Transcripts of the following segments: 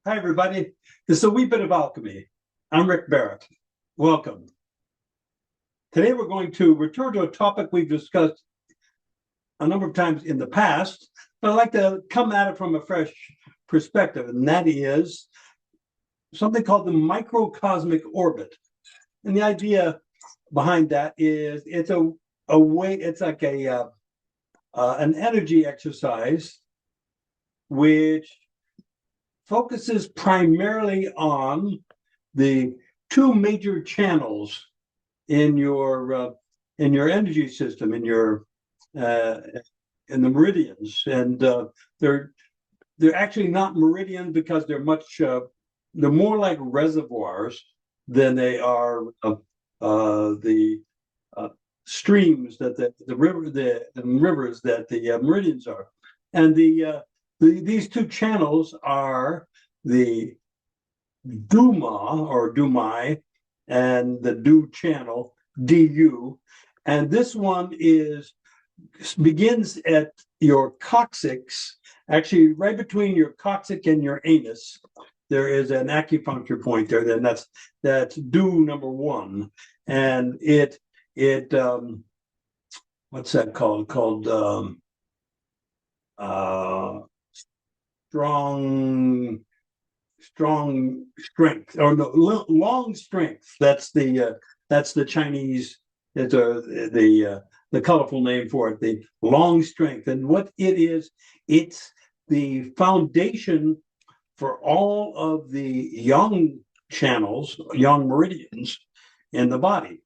Hi, everybody. This is a wee bit of alchemy. I'm Rick Barrett. Welcome. Today, we're going to return to a topic we've discussed a number of times in the past, but I'd like to come at it from a fresh perspective, and that is something called the microcosmic orbit. And the idea behind that is it's a way, it's like an energy exercise which focuses primarily on the two major channels in your energy system, uh, in the meridians, and they're actually not meridians because they're more like reservoirs than they are the streams that the rivers that the meridians are, and these two channels are the Duma or Du Mai and the Du channel Du, and this one begins at your coccyx, actually right between your coccyx and your anus. There is an acupuncture point there. Then that's Du number one, and it what's that called? Called uh, strong strength, or no, long strength. That's the Chinese. It's the colorful name for it, the long strength. And what it is, it's the foundation for all of the yang channels, yang meridians in the body,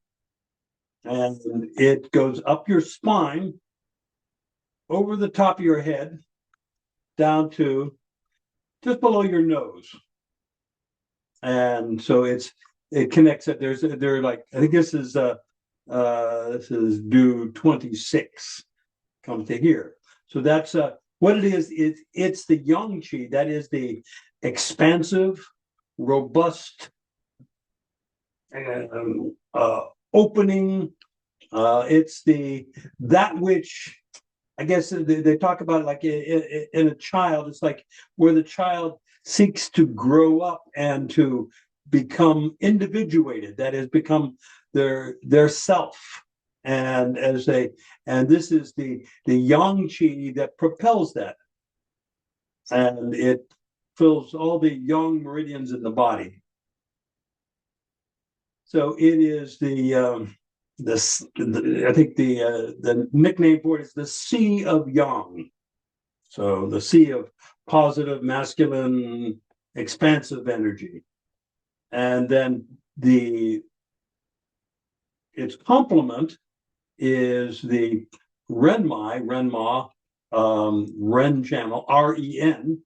and it goes up your spine, over the top of your head, down to just below your nose. And so it connects it. They're like, I think this is due 26 comes to here. So that's what it is. It's the yang qi, that is the expansive, robust, opening. It's that which, I guess they talk about it like in a child. It's like where the child seeks to grow up and to become individuated, that is, become their self. And this is the yang qi that propels that, and it fills all the yang meridians in the body. So it is I think the nickname for it is the sea of yang. So the sea of positive, masculine, expansive energy. And then its complement is the Ren Mai, Ren channel, REN,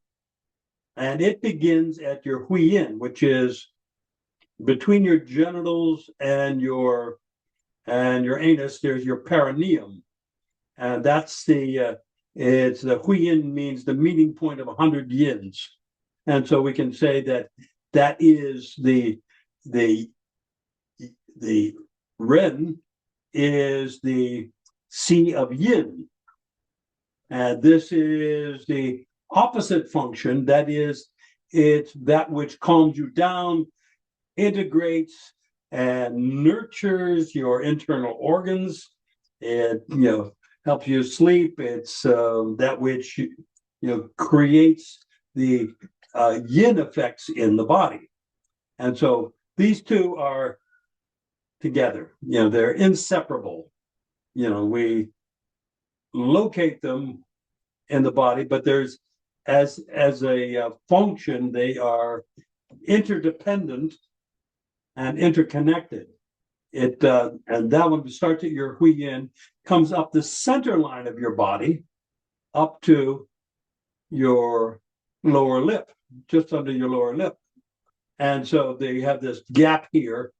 and it begins at your Huiyin, which is between your genitals and your anus. There's your perineum, and that's it's the Huiyin means the meeting point of 100 yins, and so we can say that is the Ren is the sea of yin, and this is the opposite function. That is, it's that which calms you down, integrates and nurtures your internal organs. It helps you sleep. It's that which creates the yin effects in the body. And so these two are together. They're inseparable. We locate them in the body, but there's as a function, they are interdependent and interconnected. And that one starts at your Huiyin, comes up the center line of your body, up to your lower lip, just under your lower lip. And so they have this gap here,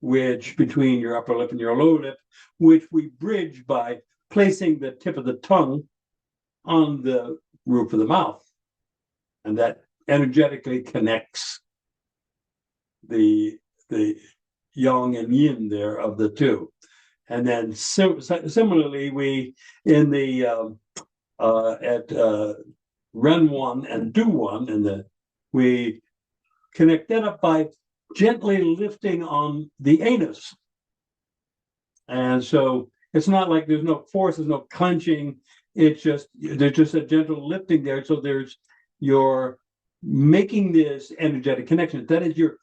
which between your upper lip and your lower lip, which we bridge by placing the tip of the tongue on the roof of the mouth. And that energetically connects the yang and yin there of the two. And then similarly, we in the at Ren 1 and Du 1 in the We connect that up by gently lifting on the anus. And so it's not like there's no force, there's no clenching. It's just, there's just a gentle lifting there. So you're making this energetic connection. That is, you're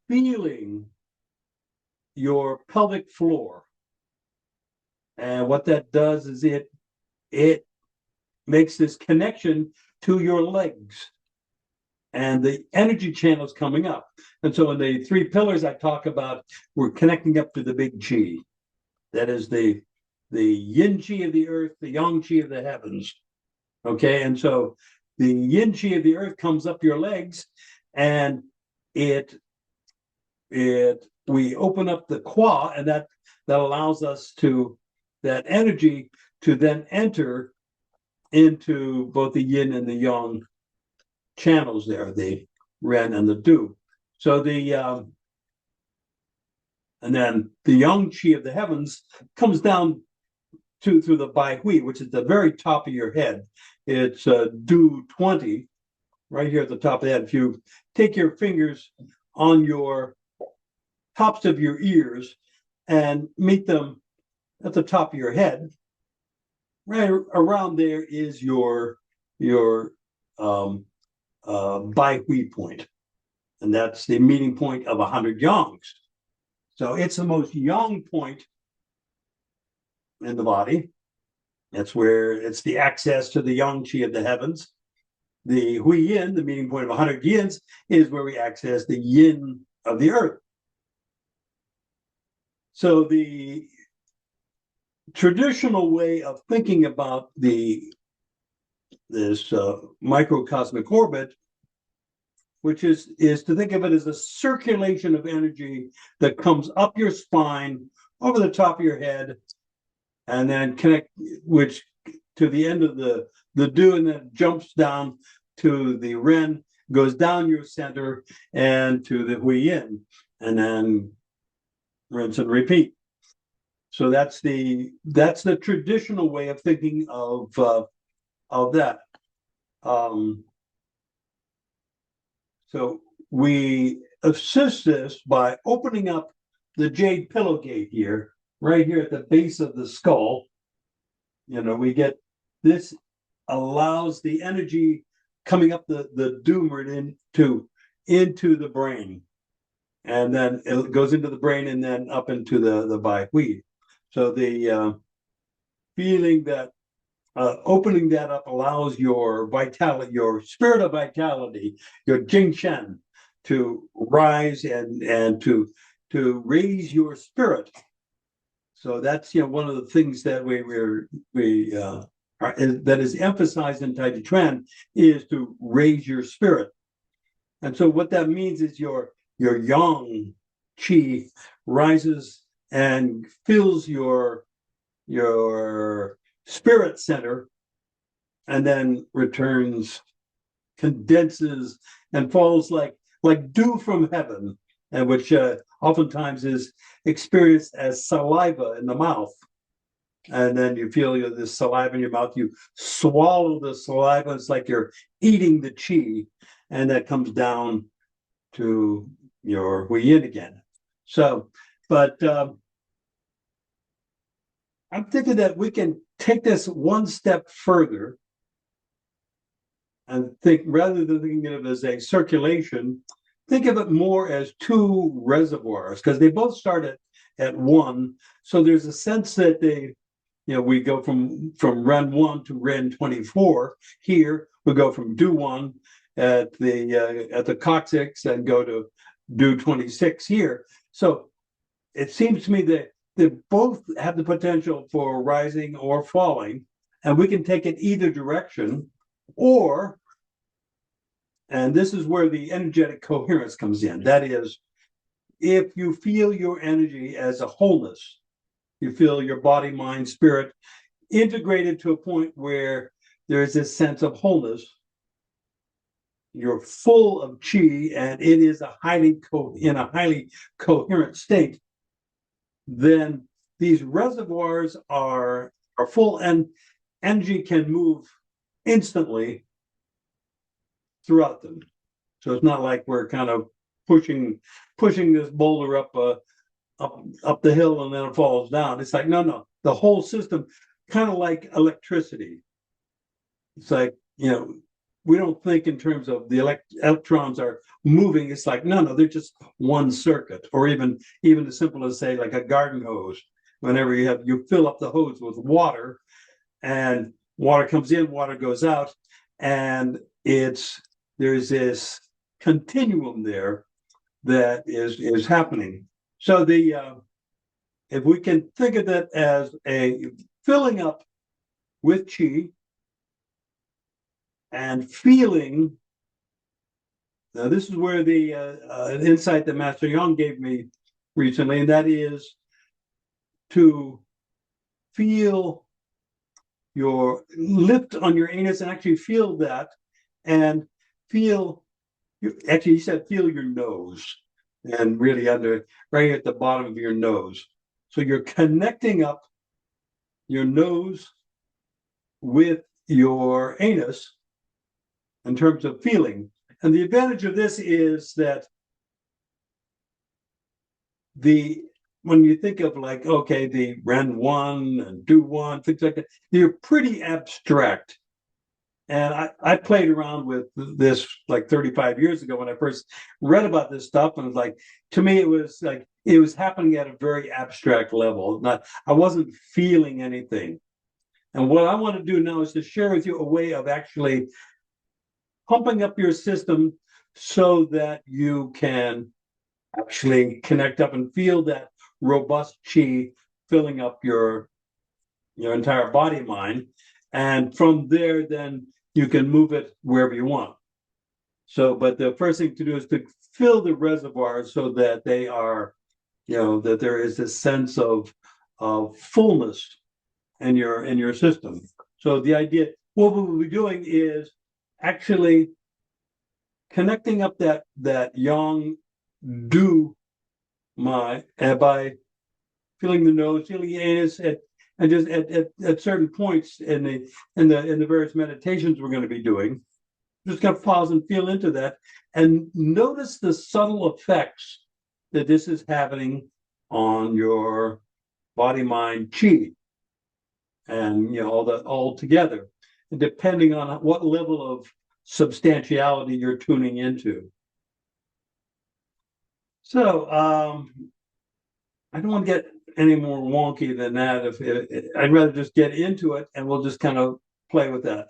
feeling your pelvic floor. And what that does is it makes this connection to your legs and the energy channels coming up. And so in the 3 pillars I talk about, we're connecting up to the big chi. That is the yin chi of the earth, the yang chi of the heavens. Okay, and so the yin chi of the earth comes up your legs, and we open up the qua, and that allows us to, that energy to then enter into both the yin and the yang channels there, the Ren and the Du. So and then the yang chi of the heavens comes down through the Bai Hui, which is the very top of your head. It's Du 20, right here at the top of the head. If you take your fingers on your tops of your ears and meet them at the top of your head, right around there is your Bai Hui point. And that's the meeting point of 100 yangs. So it's the most yang point in the body. That's where it's the access to the yang chi of the heavens. The Huiyin, the meeting point of 100 yins, is where we access the yin of the earth. So the traditional way of thinking about this microcosmic orbit, which is to think of it as a circulation of energy that comes up your spine, over the top of your head, and then connect, which to the end of the Du, and then jumps down to the Ren, goes down your center, and to the Huiyin, and then rinse and repeat. So that's the traditional way of thinking of that. So we assist this by opening up the jade pillow gate here, right here at the base of the skull. We get this, allows the energy coming up the Du meridian into the brain, and then it goes into the brain and then up into the Bai Hui. So the feeling that opening that up allows your vitality, your spirit of vitality, your Jing Shen, to rise and to raise your spirit. So that's one of the things that that is emphasized in Taijiquan, is to raise your spirit. And so what that means is your yang chi rises and fills your spirit center, and then returns, condenses, and falls like dew from heaven, and which oftentimes is experienced as saliva in the mouth. And then you feel this saliva in your mouth, you swallow the saliva, it's like you're eating the chi, and that comes down to your Huiyin again. So, but I'm thinking that we can take this one step further and think, rather than thinking of it as a circulation, think of it more as 2 reservoirs, because they both start at 1. So there's a sense that we go from Ren 1 to Ren 24 here. We go from Du 1 at the coccyx and go to Du 26 here. So it seems to me that they both have the potential for rising or falling, and we can take it either direction, and this is where the energetic coherence comes in. That is, if you feel your energy as a wholeness, you feel your body, mind, spirit integrated to a point where there is this sense of wholeness, you're full of chi, and it is in a highly coherent state, then these reservoirs are full, and energy can move instantly throughout them. So it's not like we're kind of pushing this boulder up the hill and then it falls down. It's like, no, the whole system, kind of like electricity. It's like, we don't think in terms of the electrons are moving. It's like, no, they're just one circuit, or even as simple as say like a garden hose. Whenever you fill up the hose with water, and water comes in, water goes out, and there's this continuum there that is happening. So if we can think of that as a filling up with chi and feeling. Now, this is where the insight that Master Yang gave me recently, and that is to feel your lift on your anus and actually feel that, and feel. Actually, he said feel your nose, and really right at the bottom of your nose. So you're connecting up your nose with your anus in terms of feeling. And the advantage of this is that when you think of like, okay, the Ren 1 and Do 1, things like that, they're pretty abstract. And I played around with this like 35 years ago when I first read about this stuff. And it was like, to me, it was happening at a very abstract level. I wasn't feeling anything. And what I want to do now is to share with you a way of actually pumping up your system so that you can actually connect up and feel that robust chi filling up your entire body mind. And from there, then you can move it wherever you want. So, but the first thing to do is to fill the reservoirs so that they are, that there is this sense of fullness in your system. So the idea, what we'll be doing is actually connecting up that Yang Du Mai by feeling the nose, feeling the anus, and just at certain points in the various meditations we're going to be doing, just got to pause and feel into that, and notice the subtle effects that this is having on your body, mind, chi, and all together, and depending on what level of substantiality you're tuning into. So I don't want to get any more wonky than that. I'd rather just get into it, and we'll just kind of play with that.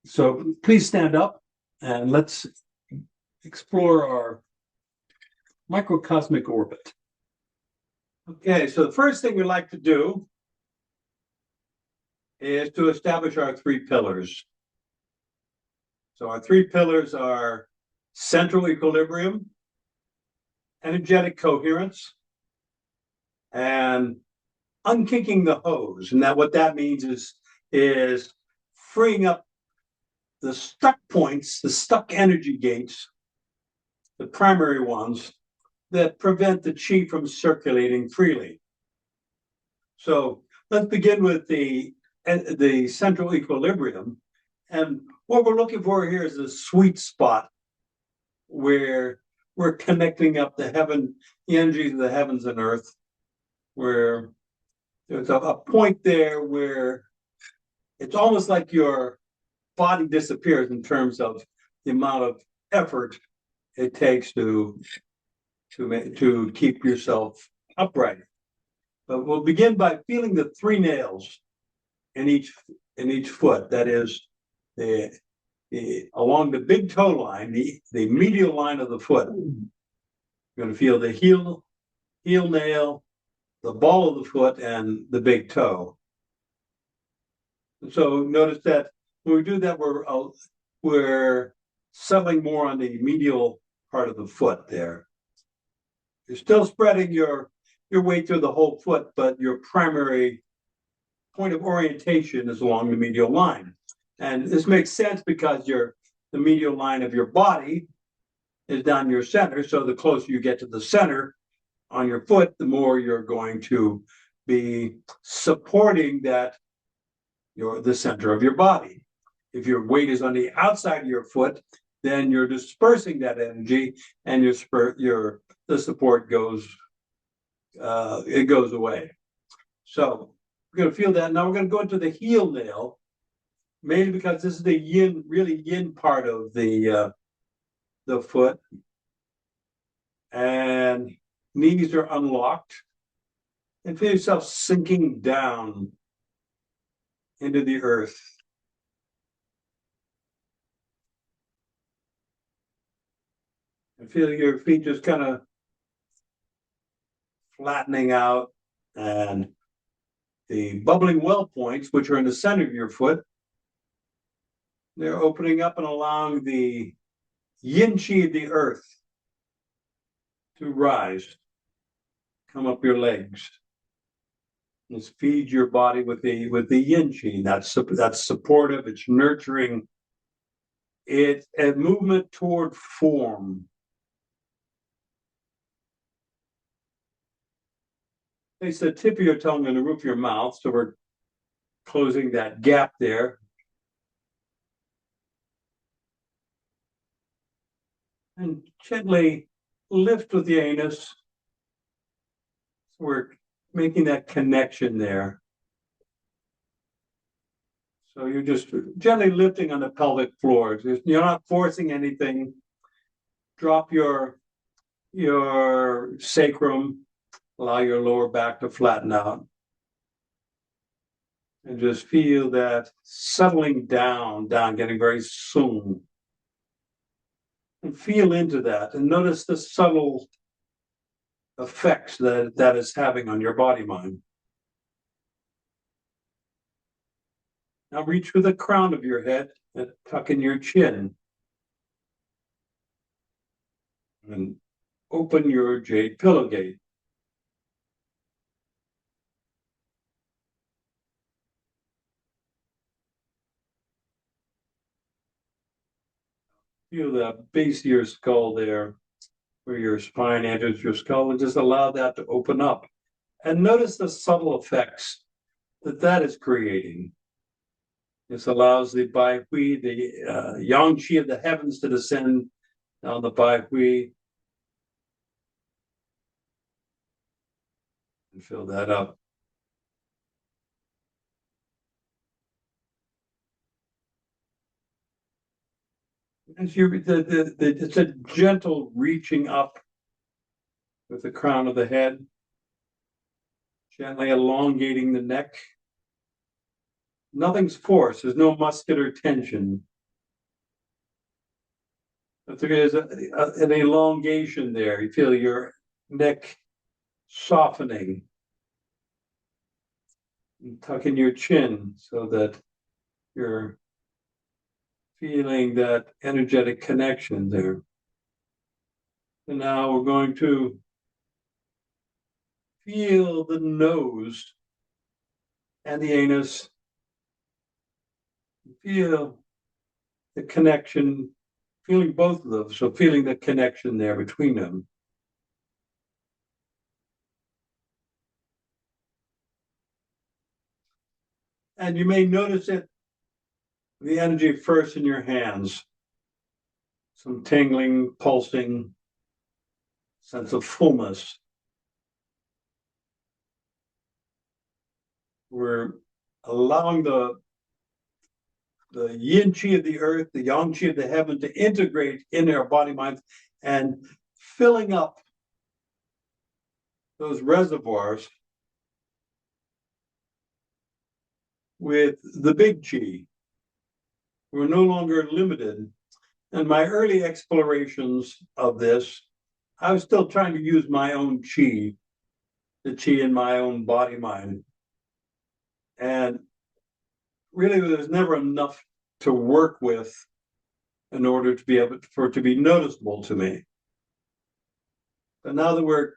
So please stand up and let's explore our microcosmic orbit. Okay, so the first thing we like to do is to establish our three pillars. So our three pillars are central equilibrium, energetic coherence, and unkinking the hose. And what that means is freeing up the stuck points, the stuck energy gates, the primary ones that prevent the chi from circulating freely. So let's begin with the central equilibrium. And what we're looking for here is a sweet spot where we're connecting up the energies of the heavens and earth, where there's a point there where it's almost like your body disappears in terms of the amount of effort it takes to keep yourself upright. But we'll begin by feeling the three nails in each foot. That is, along the big toe line, the medial line of the foot. You're going to feel the heel nail, the ball of the foot, and the big toe. So notice that when we do that, we're settling more on the medial part of the foot there. You're still spreading your weight through the whole foot, but your primary point of orientation is along the medial line. And this makes sense because the medial line of your body is down your center. So the closer you get to the center on your foot, the more you're going to be supporting the center of your body. If your weight is on the outside of your foot, then you're dispersing that energy, and the support goes it goes away. So we're going to feel that. Now we're going to go into the heel nail, mainly because this is the yin, really yin part of the foot, and knees are unlocked, and feel yourself sinking down into the earth. And feel your feet just kind of flattening out, and the bubbling well points, which are in the center of your foot, they're opening up and allowing the yin chi of the earth to rise, come up your legs. Just feed your body with the yin chi. That's supportive. It's nurturing. It's a movement toward form. Place the tip of your tongue on the roof of your mouth, so we're closing that gap there. And gently lift with the anus. So we're making that connection there. So you're just gently lifting on the pelvic floor. You're not forcing anything. Drop your sacrum. Allow your lower back to flatten out. And just feel that settling down, getting very soon. And feel into that. And notice the subtle effects that is having on your body mind. Now reach with the crown of your head and tuck in your chin. And open your jade pillow gate. Feel the base of your skull there, where your spine enters your skull, and just allow that to open up. And notice the subtle effects that is creating. This allows the Bai Hui, the Yang Chi of the heavens, to descend down the Bai Hui. And fill that up. It's a gentle reaching up with the crown of the head, gently elongating the neck. Nothing's forced. There's no muscular tension. But there is an elongation there. You feel your neck softening. And tuck in your chin so that you're feeling that energetic connection there. And now we're going to feel the nose and the anus. Feel the connection, feeling both of those, so feeling the connection there between them. And you may notice the energy first in your hands. Some tingling, pulsing, sense of fullness. We're allowing the yin chi of the earth, the yang chi of the heaven to integrate in our body mind and filling up those reservoirs with the big chi. We're no longer limited. In my early explorations of this, I was still trying to use my own chi, the chi in my own body mind. And really, there's never enough to work with in order to be able for it to be noticeable to me. But now that we're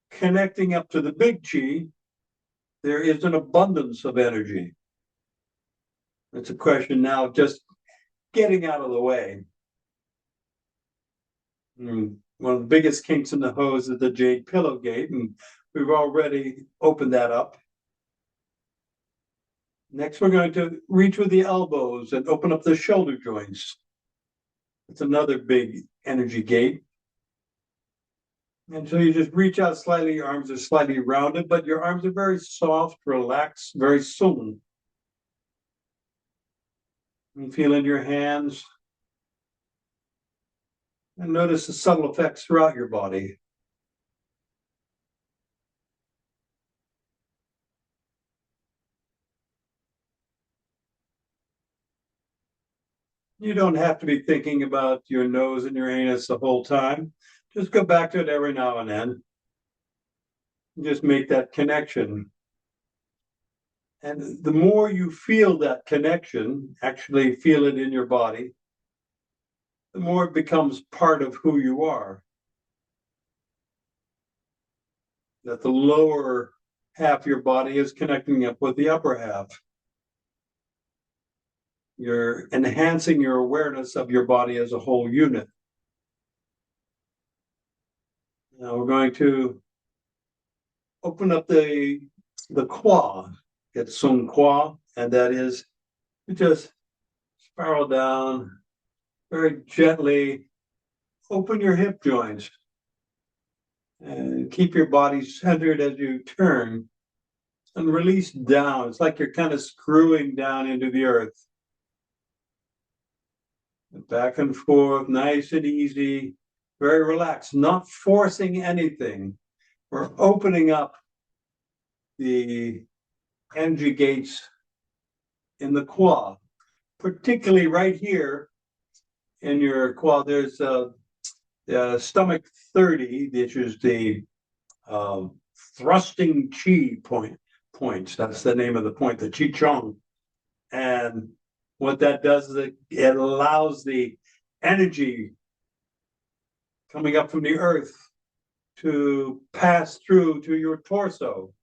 connecting up to the big chi, there is an abundance of energy. It's a question now of just getting out of the way. One of the biggest kinks in the hose is the jade pillow gate, and we've already opened that up. Next, we're going to reach with the elbows and open up the shoulder joints. It's another big energy gate. And so you just reach out slightly, your arms are slightly rounded, but your arms are very soft, relaxed, very sung. You feel in your hands and notice the subtle effects throughout your body. You don't have to be thinking about your nose and your anus the whole time. Just go back to it every now and then. Just make that connection. And the more you feel that connection, actually feel it in your body, the more it becomes part of who you are. That the lower half of your body is connecting up with the upper half. You're enhancing your awareness of your body as a whole unit. Now we're going to open up the qua. It's Sun Qua, and that is just spiral down very gently. Open your hip joints and keep your body centered as you turn and release down. It's like you're kind of screwing down into the earth. Back and forth, nice and easy, very relaxed, not forcing anything. We're opening up the energy gates in the qua, particularly right here in your qua. There's stomach 30, which is the thrusting chi points. That's the name of the point, the chi chong. And what that does is it allows the energy coming up from the earth to pass through to your torso.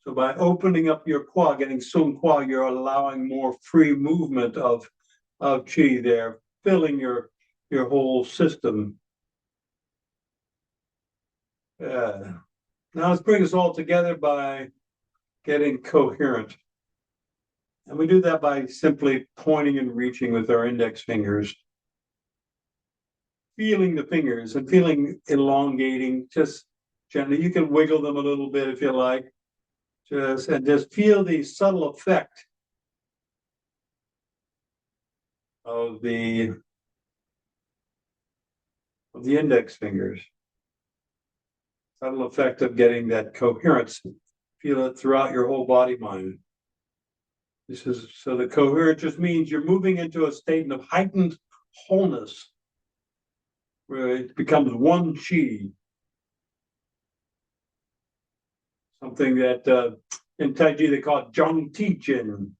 So by opening up your qua, getting Sun Qua, you're allowing more free movement of chi there, filling your whole system. Now let's bring us all together by getting coherent. And we do that by simply pointing and reaching with our index fingers. Feeling the fingers and feeling elongating, just gently. You can wiggle them a little bit if you like. Just feel the subtle effect of the index fingers. Subtle effect of getting that coherence. Feel it throughout your whole body mind. So the coherent just means you're moving into a state of heightened wholeness, where it becomes one chi. Something that in Tai Chi they call it Zhong Ti Jin.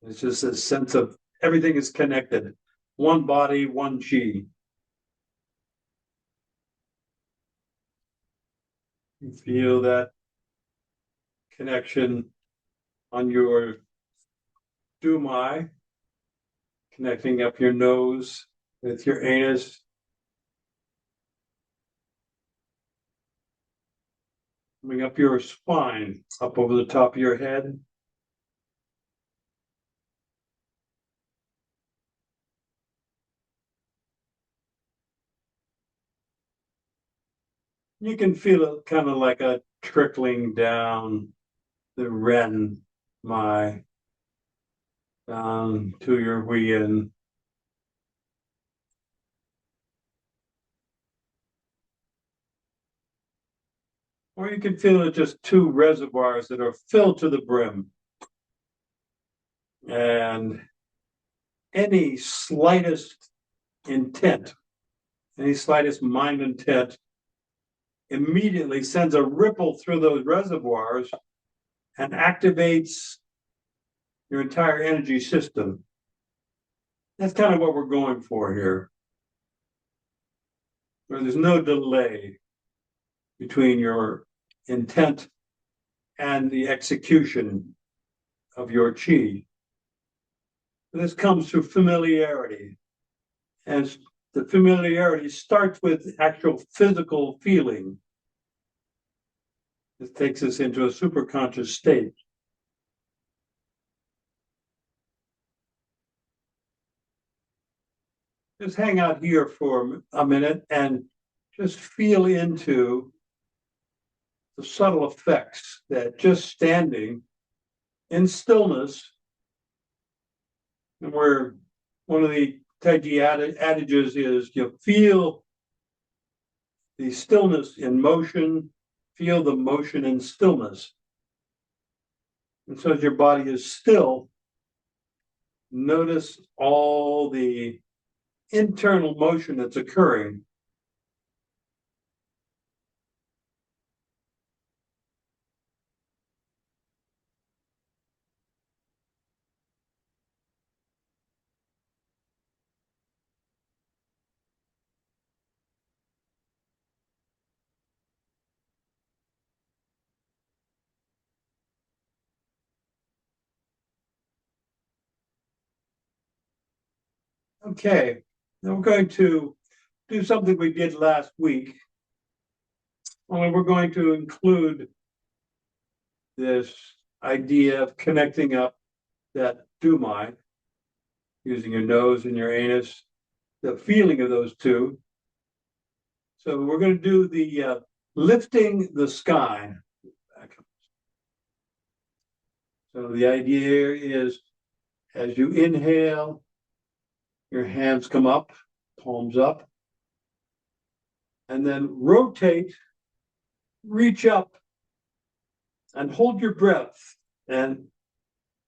It's just a sense of everything is connected. One body, one chi. You feel that connection on your Du Mai, connecting up your nose with your anus. Coming up your spine, up over the top of your head. You can feel it kind of like a trickling down the Ren Mai, down to your Huiyin. Or you can feel it just two reservoirs that are filled to the brim. And any slightest intent, any slightest mind intent immediately sends a ripple through those reservoirs and activates your entire energy system. That's kind of what we're going for here, where there's no delay between your intent and the execution of your chi. This comes through familiarity. And the familiarity starts with actual physical feeling. This takes us into a superconscious state. just hang out here for a minute and just feel into the subtle effects that just standing in stillness, and where one of the Tai Chi adages is you feel the stillness in motion, feel the motion in stillness. And so as your body is still, notice all the internal motion that's occurring. Okay, now we're going to do something we did last week. Only we're going to include this idea of connecting up that Du Mai, using your nose and your anus, the feeling of those two. So we're going to do the lifting the sky. So the idea is, as you inhale, your hands come up, palms up, and then rotate, reach up, and hold your breath, and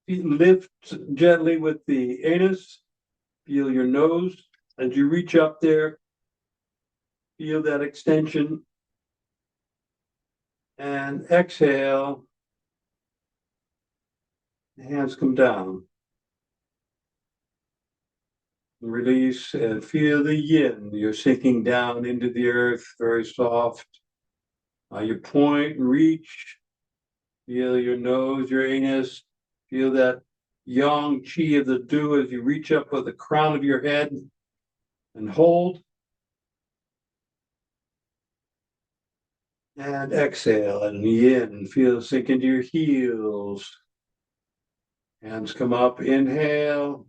lift gently with the anus, feel your nose. As you reach up there, feel that extension, and exhale, the hands come down. Release and feel the yin. You're sinking down into the earth, very soft. You point, reach, feel your nose, your anus, feel that yang qi of the Du as you reach up with the crown of your head and hold. And exhale and yin. Feel sink into your heels. Hands come up, inhale.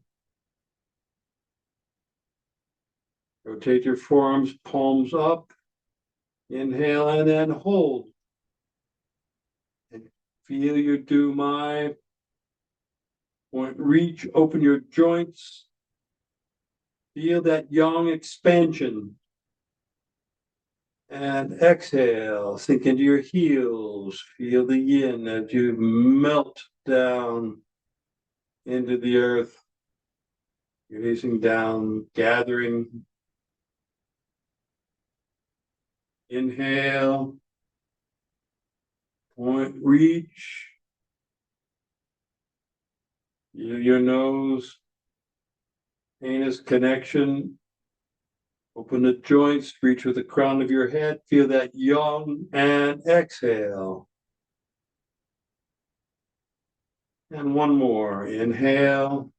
Rotate your forearms, palms up. Inhale and then hold. And feel your Du Mai. Point, reach, open your joints. Feel that yang expansion. And exhale, sink into your heels. Feel the yin as you melt down into the earth. Releasing down, gathering. Inhale. Point, reach. Feel your nose. Anus connection. Open the joints, reach with the crown of your head, feel that yang, and exhale. And one more, inhale.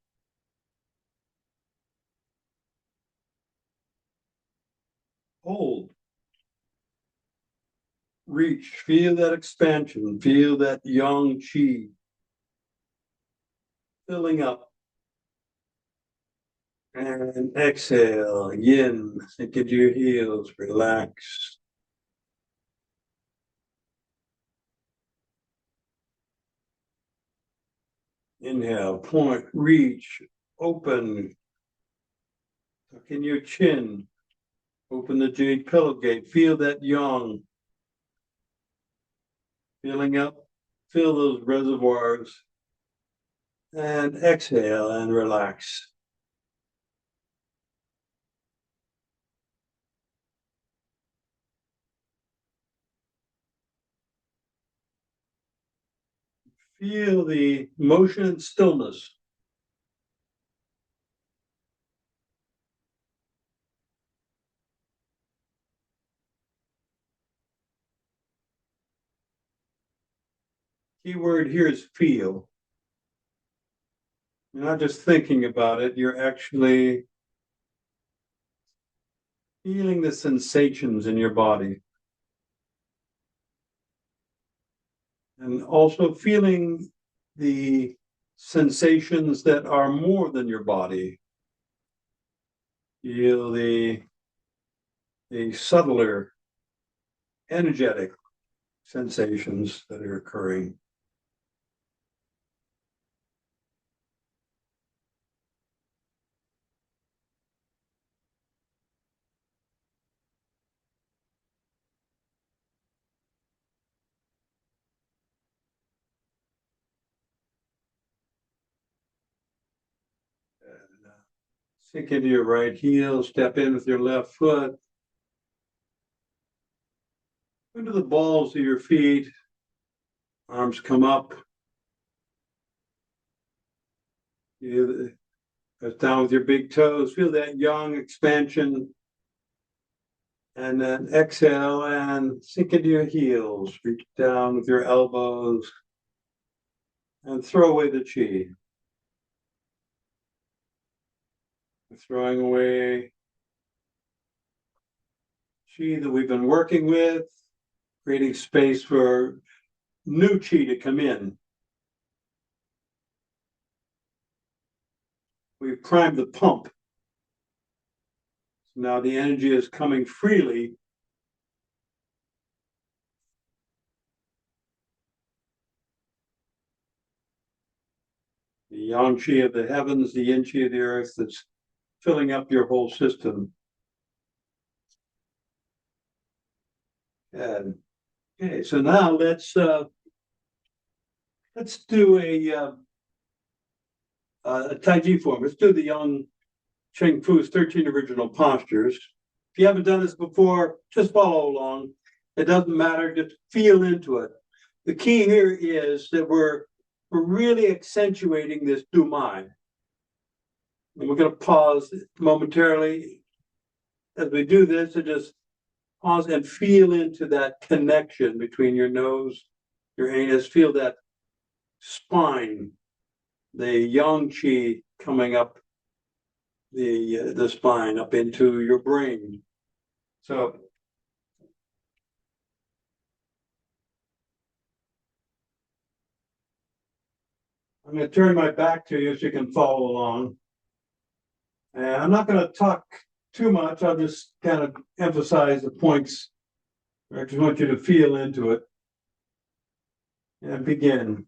Hold. Reach, feel that expansion, feel that yang qi filling up. And exhale, yin, sink into your heels, relax. Inhale, point, reach, open. Tuck in your chin. Open the jade pillow gate. Feel that yang. Filling up. Fill those reservoirs. And exhale and relax. Feel the motion and stillness. Key word here is feel. You're not just thinking about it, you're actually feeling the sensations in your body. And also feeling the sensations that are more than your body. Feel the subtler, energetic sensations that are occurring. And, sink into your right heel, step in with your left foot, into the balls of your feet, arms come up. You down with your big toes, feel that yang expansion. And then exhale and sink into your heels. Reach down with your elbows and throw away the chi. Throwing away chi that we've been working with, creating space for new chi to come in. We've primed the pump. So now the energy is coming freely. The yang chi of the heavens, the yin chi of the earth that's filling up your whole system. And okay, so now let's do a Tai Chi form. Let's do the Yang Cheng Fu's 13 original postures. If you haven't done this before, just follow along. It doesn't matter, just feel into it. The key here is that we're really accentuating this Du Mai. And we're going to pause momentarily as we do this and just pause and feel into that connection between your nose, your anus, feel that spine, the yang qi coming up the spine, up into your brain. So I'm going to turn my back to you so you can follow along. And I'm not going to talk too much. I'll just kind of emphasize the points. I just want you to feel into it and begin.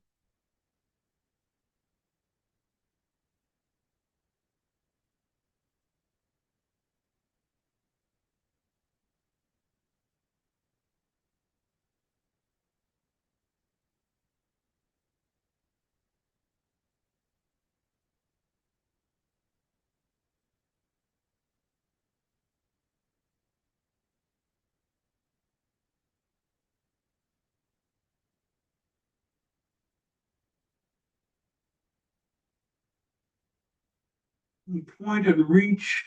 Point and reach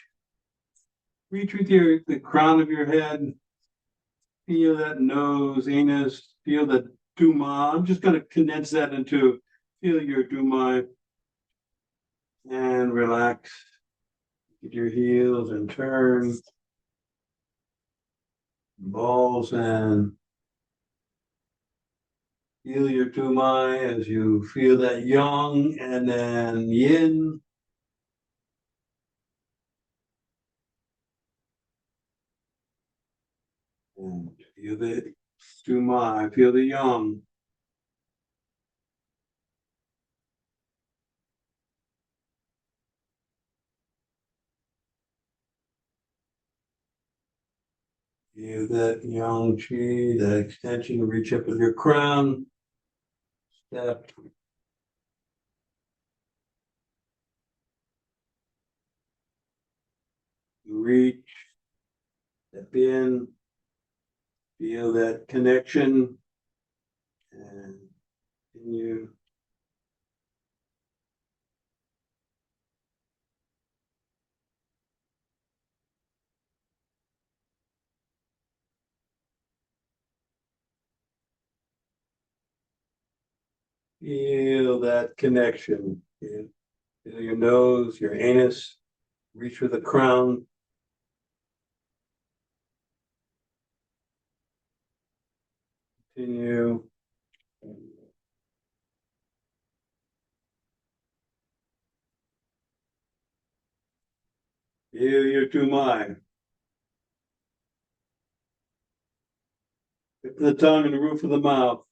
with the crown of your head. Feel that nose, anus, feel the Du Mai. I'm just going to condense that into feel your Du Mai and relax. Get your heels and turn. Balls and feel your Du Mai as you feel that yang and then yin. And feel the Du Mai, feel the yang. Feel that yang qi, that extension, reach up with your crown. Step. Reach. Step in. Feel that connection. And continue. Feel that connection. Feel your nose, your anus. Reach for the crown. Continue. Feel your Du Mai. Tip of the tongue and the roof of the mouth.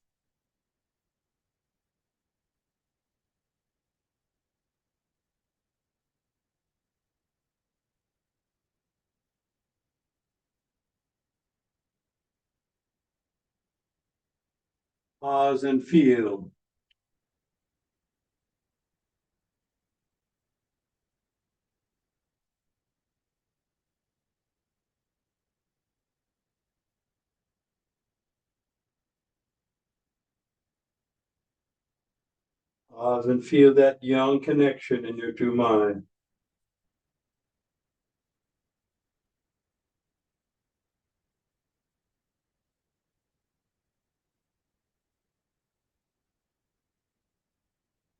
Pause and feel. Pause and feel that young connection in your Du Mai.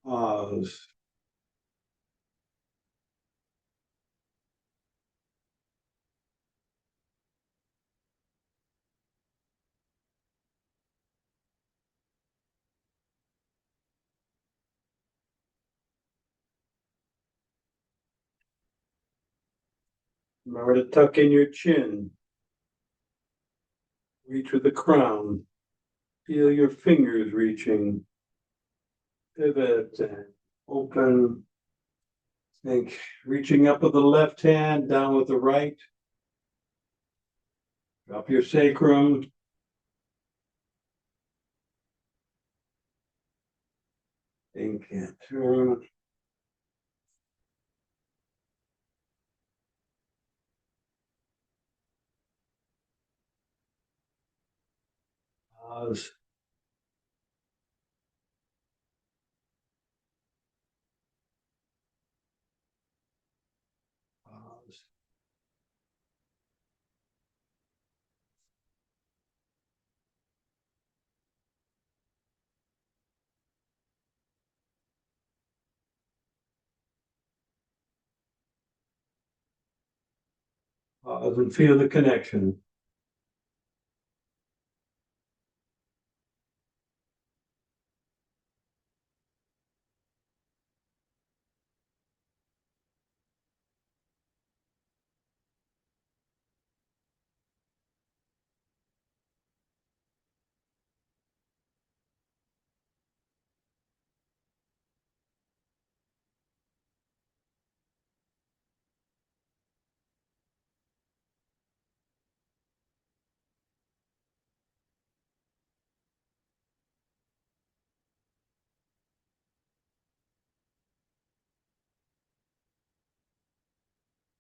Pause. Remember to tuck in your chin. Reach with the crown. Feel your fingers reaching. Pivot and open. Think reaching up with the left hand, down with the right. Drop your sacrum. Think and turn. Pause. Pause. Pause and feel the connection.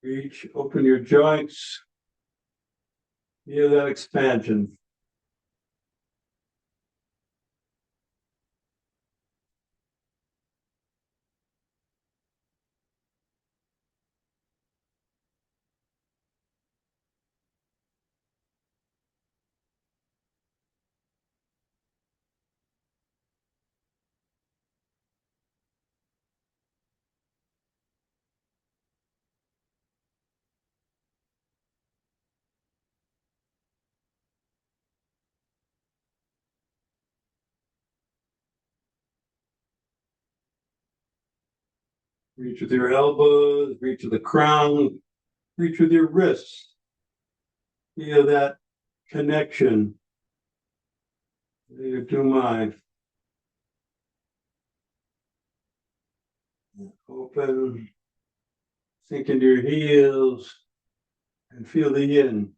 Reach, open your joints. Feel that expansion. Reach with your elbows, reach with the crown, reach with your wrists. Feel that connection. Your Du Mai. Open, sink into your heels, and feel the yin.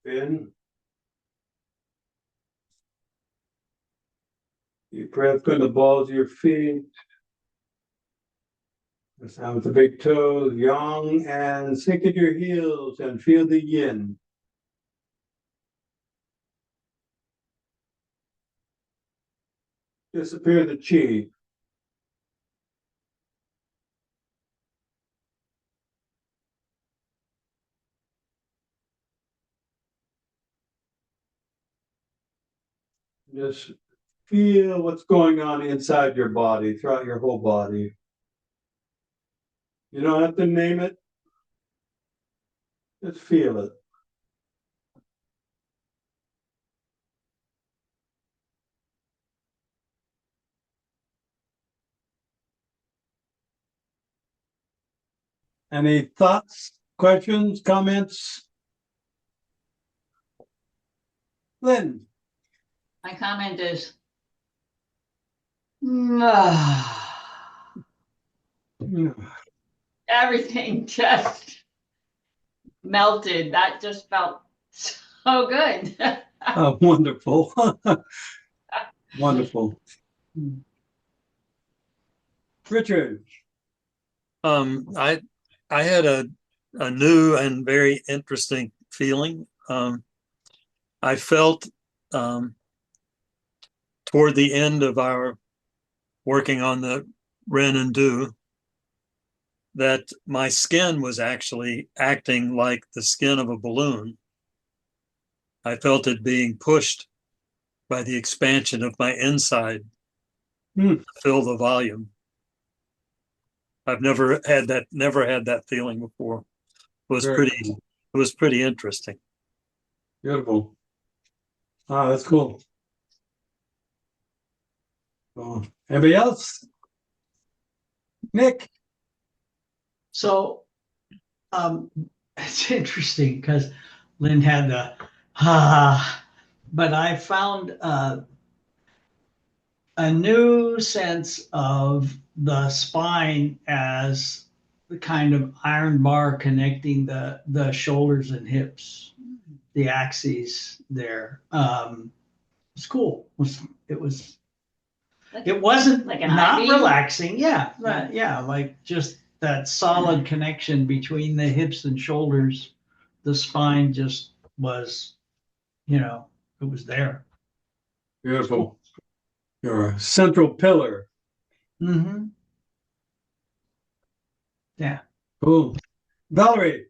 In. Deep breath, go to the balls of your feet. Press down with the big toes, yang, and sink into your heels and feel the yin. Disappear the chi. Just feel what's going on inside your body, throughout your whole body. You don't have to name it. Just feel it. Any thoughts, questions, comments? Lynn? My comment is, everything just melted. That just felt so good. Oh, wonderful. Wonderful. Richard? I had a new and very interesting feeling. I felt toward the end of our working on the Ren and Du that my skin was actually acting like the skin of a balloon. I felt it being pushed by the expansion of my inside to fill the volume. I've never had that feeling before. It was pretty interesting. Beautiful. Ah, that's cool. Oh, anybody else? Nick? So it's interesting because Lynn had the but I found a new sense of the spine as the kind of iron bar connecting the shoulders and hips, the axes there. It's cool. It wasn't like an not IV? relaxing. Yeah, right. Yeah, like just that solid connection between the hips and shoulders. The spine just was, it was there. Beautiful. You're a central pillar. Mm-hmm. Yeah. Cool. Valerie?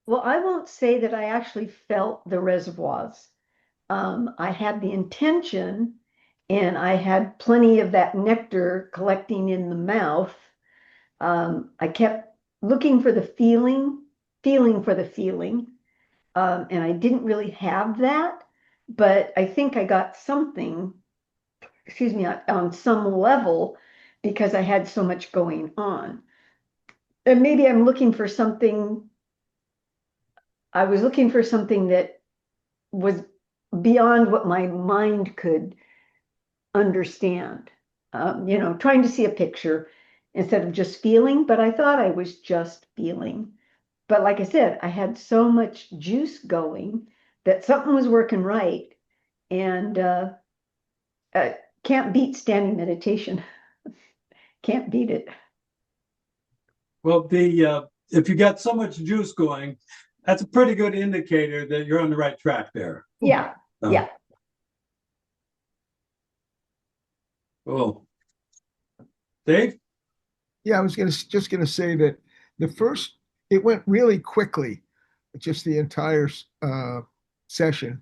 Well, I won't say that I actually felt the reservoirs. I had the intention, and I had plenty of that nectar collecting in the mouth. I kept looking for the feeling for the feeling, and I didn't really have that, but I think I got something, excuse me, on some level because I had so much going on. And maybe I'm looking for something. I was looking for something that was beyond what my mind could understand. Trying to see a picture instead of just feeling, but I thought I was just feeling. But like I said, I had so much juice going that something was working right, and can't beat standing meditation. Can't beat it. Well, if you got so much juice going, that's a pretty good indicator that you're on the right track there. Yeah, yeah. Cool. Dave? Yeah, I was just gonna say that it went really quickly, just the entire session,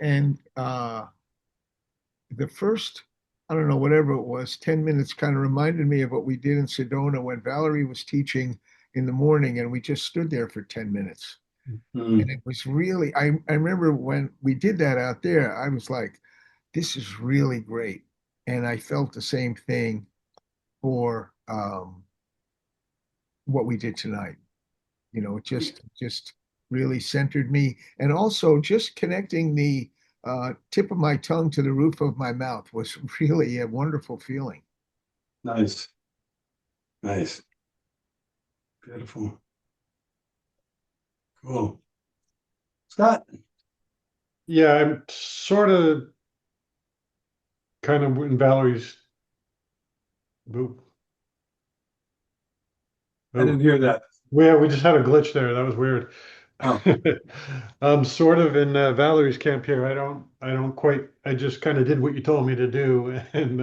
and the first, I don't know, whatever it was, 10 minutes kind of reminded me of what we did in Sedona when Valerie was teaching in the morning, and we just stood there for 10 minutes, and it was really. I remember when we did that out there, I was like, "This is really great," and I felt the same thing for what we did tonight. It just really centered me, and also just connecting the tip of my tongue to the roof of my mouth was really a wonderful feeling. Nice. Nice. Beautiful. Cool. Scott? Yeah, I'm sort of kind of in Valerie's. Boop. I didn't hear that. Yeah, we just had a glitch there. That was weird. Oh. I'm sort of in Valerie's camp here. I don't quite, I just kind of did what you told me to do, and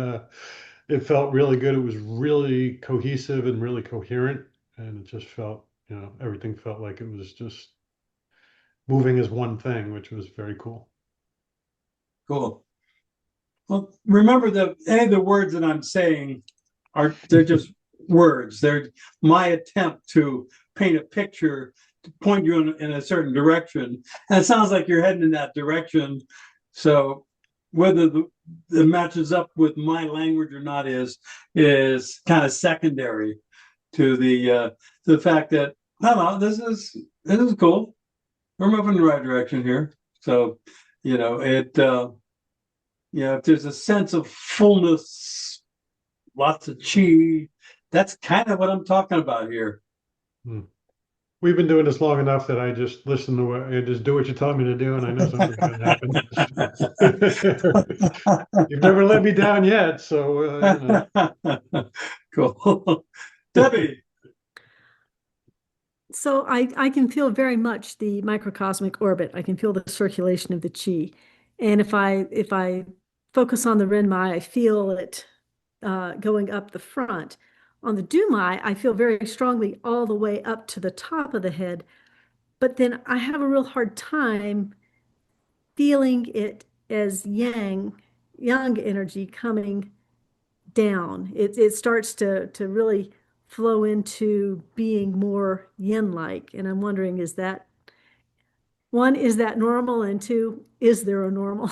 it felt really good. It was really cohesive and really coherent, and it just felt, everything felt like it was just moving as one thing, which was very cool. Cool. Well, remember that any of the words that I'm saying they're just words. They're my attempt to paint a picture to point you in a certain direction. And it sounds like you're heading in that direction. So whether it matches up with my language or not is kind of secondary to the fact that no, this is cool. We're moving in the right direction here. So, if there's a sense of fullness, lots of chi, that's kind of what I'm talking about here. We've been doing this long enough that I just listen to I just do what you tell me to do, and I know something's going to happen. You've never let me down yet, so Cool. Debbie. So I can feel very much the microcosmic orbit. I can feel the circulation of the chi. And if I focus on the Ren Mai, I feel it going up the front. On the Du Mai, I feel very strongly all the way up to the top of the head. But then I have a real hard time feeling it as yang energy coming down. It starts to really flow into being more yin-like. And I'm wondering, is that normal? And two, is there a normal?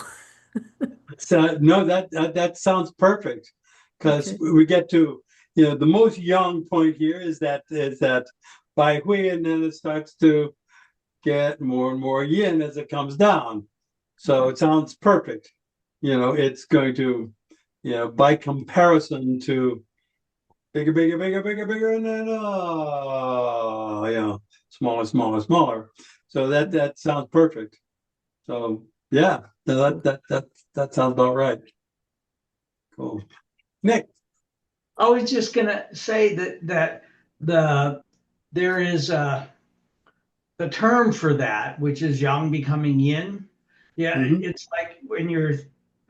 So no, that sounds perfect, because Okay. we get to the most yang point here is that by Huiyin, then it starts to get more and more yin as it comes down. So it sounds perfect. It's going to, by comparison to bigger, bigger, bigger, bigger, bigger, and then smaller, smaller, smaller. So that sounds perfect. So yeah, that sounds about right. Cool. Nick. I was just gonna say that there is the term for that, which is yang becoming yin. Yeah, It's like when you're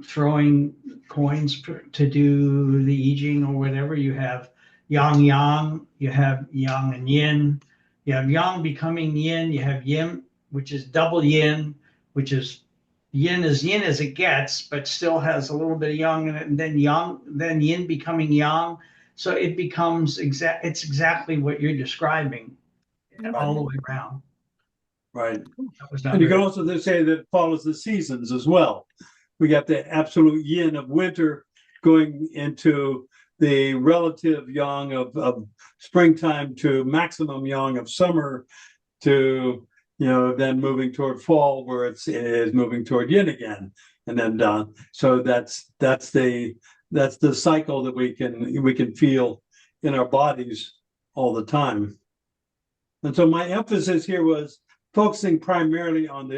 throwing coins to do the I Ching or whatever, you have yang, you have yang and yin, you have yang becoming yin, you have yin, which is double yin, which is yin as it gets, but still has a little bit of yang in it, and then yin becoming yang. So it becomes it's exactly what you're describing all the way around. Right. And you can also say that it follows the seasons as well. We got the absolute yin of winter going into the relative yang of springtime to maximum yang of summer to then moving toward fall where it is moving toward yin again and then down. So that's the cycle that we can feel in our bodies all the time. And so my emphasis here was focusing primarily on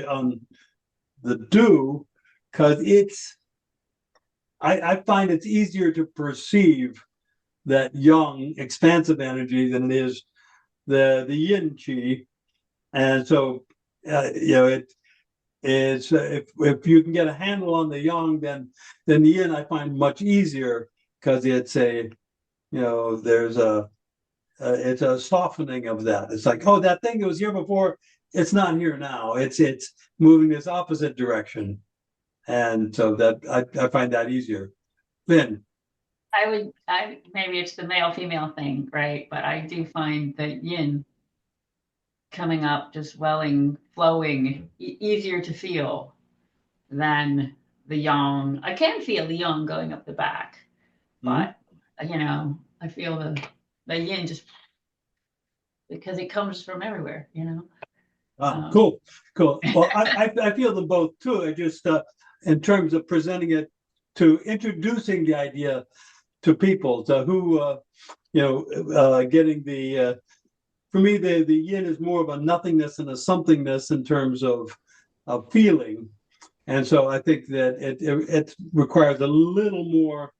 the do, because I find it's easier to perceive that yang expansive energy than it is the yin chi. And so it is if you can get a handle on the yang, then the yin I find much easier, because it's there's it's a softening of that. It's like, oh, that thing that was here before, it's not here now. It's moving this opposite direction, and so that I find that easier. Lynn. Maybe it's the male female thing, right? But I do find the yin coming up, just welling, flowing, easier to feel than the yang. I can feel the yang going up the back, but I feel the yin just because it comes from everywhere, Cool. Well, I feel them both too. I just in terms of presenting it, to introducing the idea to people, to who getting the for me the yin is more of a nothingness and a somethingness in terms of feeling, and so I think that it requires a little more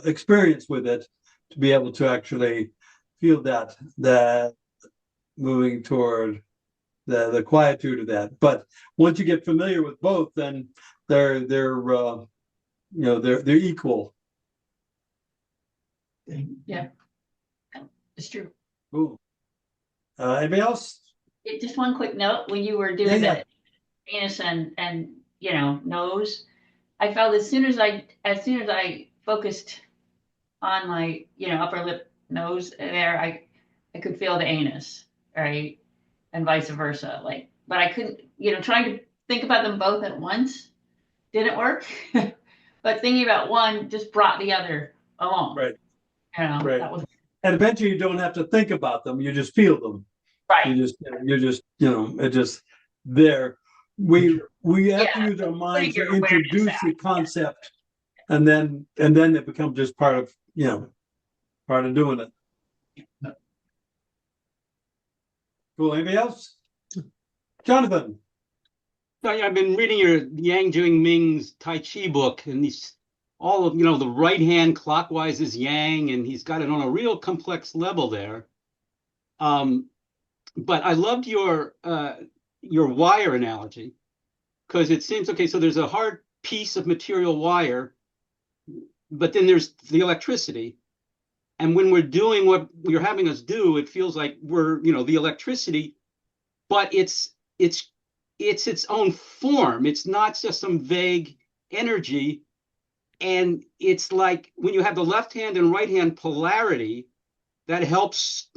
experience with it to be able to actually feel that moving toward the quietude of that. But once you get familiar with both, then they're equal. Yeah, it's true. Cool. Anybody else? Just one quick note: when you were doing the penis and nose, I felt as soon as I focused on my, upper lip nose there, I could feel the anus, right? And vice versa. Like, but I couldn't, trying to think about them both at once didn't work. But thinking about one just brought the other along. Right. Right. That was. And eventually you don't have to think about them. You just feel them. Right. You're just, it's just there. We have to use our minds to introduce the concept, and then it becomes just part of doing it. Cool. Anybody else? Jonathan. I've been reading your Yang Du Ming's Tai Chi book, and these all of the right hand clockwise is Yang, and he's got it on a real complex level there. But I loved your wire analogy, because it seems okay. So there's a hard piece of material wire, but then there's the electricity. And when we're doing what you're having us do, it feels like we're, the electricity, but it's its own form. It's not just some vague energy. And it's like when you have the left hand and right hand polarity, that helps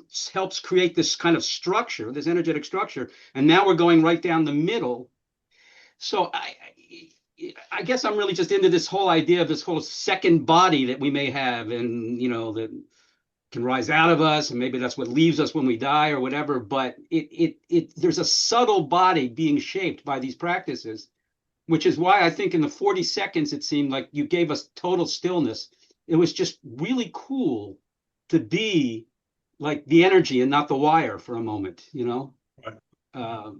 create this kind of structure, this energetic structure. And now we're going right down the middle. So I guess I'm really just into this whole idea of this whole second body that we may have, and that can rise out of us, and maybe that's what leaves us when we die or whatever. But there's a subtle body being shaped by these practices, which is why I think in the 40 seconds it seemed like you gave us total stillness. It was just really cool to be like the energy and not the wire for a moment, Right.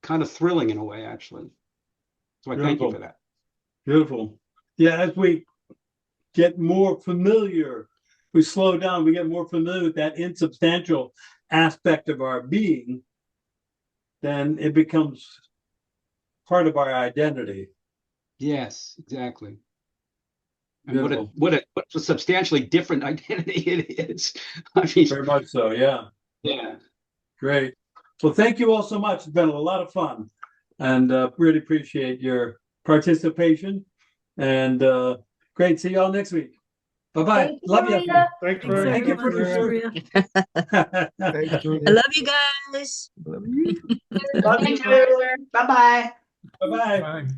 Kind of thrilling in a way, actually. So I thank you for that. Beautiful. Yeah, as we get more familiar, we slow down, we get more familiar with that insubstantial aspect of our being, then it becomes part of our identity. Yes, exactly. And what a substantially different identity it is. I mean, very much so. Yeah. Yeah. Great. Well, thank you all so much. It's been a lot of fun, and really appreciate your participation. And great. See you all next week. Bye-bye. Love you. Thanks, Thank you, Maria. Thanks, Maria. I love you guys. Love you. Love you too. Bye-bye. Bye-bye. Bye.